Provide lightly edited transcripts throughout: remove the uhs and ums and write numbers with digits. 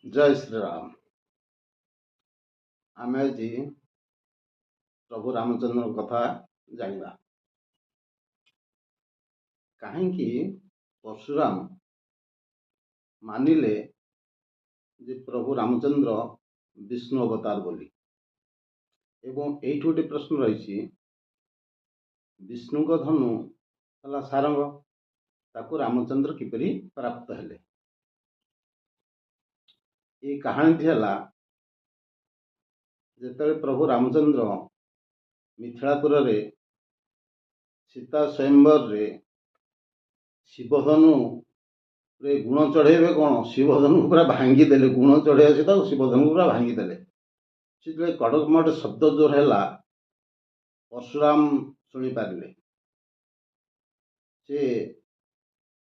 जय श्री राम। आम आज प्रभु रामचंद्र कथा जाना कहीं परशुराम मानिले जे प्रभु रामचंद्र विष्णु अवतार बोली एवं ये गोटे प्रश्न रही विष्णु धनु है सारंग ताकू रामचंद्र किपरि प्राप्त हेले। ये कहानी है जिते प्रभु रामचंद्र मिथिलापुर रे सीता स्वयंवर रे शिवधनु रे गुण चढ़ेबे कौन शिवधनु पूरा भांगीदे गुण चढ़े सहित शिवधनु पूरा भांगीदे से कड़कमट शब्द जोर है परशुराम शुणी पारे से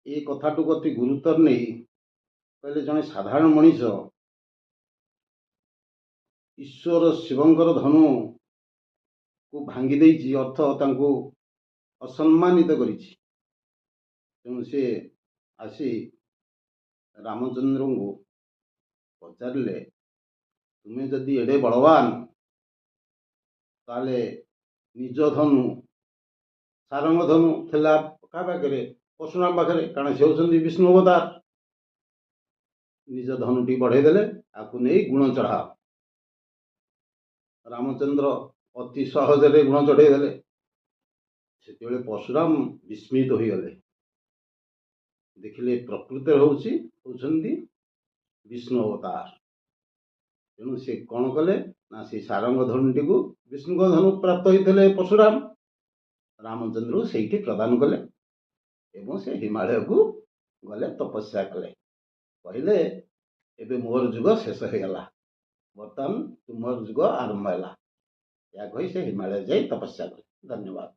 ये कथा अति गुरुतर नहीं कहले जड़े साधारण मनीष ईश्वर शिवंकर धनु को भांगी देछि अर्थ तांको असम्मानित करिछि। तेणु से आसी रामचंद्र को पचारे तुम्हें जदि एडे बलवान ताले निज धनु सारंग धनु थिला का पाखे परशुराम पाखे कारण से होउछन्ति विष्णु अवतार निज धनुटी बढ़ेदेले आपको नहीं गुण चढ़ा रामचंद्र अति सहजरे गुण चढ़ेदेले से परशुराम विस्मित हो गले देखिले प्रकृति होउछन्ति विष्णु अवतार। तेणु से कौन कले ना से सारंग धनुटी को विष्णु धनु प्राप्त होते परशुराम रामचंद्र से प्रदान कले एवं से हिमालय को गले तपस्या कले कहले एबे मोर जुग शेष हो गला बर्तमान तुमर जुग आरंभ है या कही से हिमालय जाई तपस्या कले। धन्यवाद।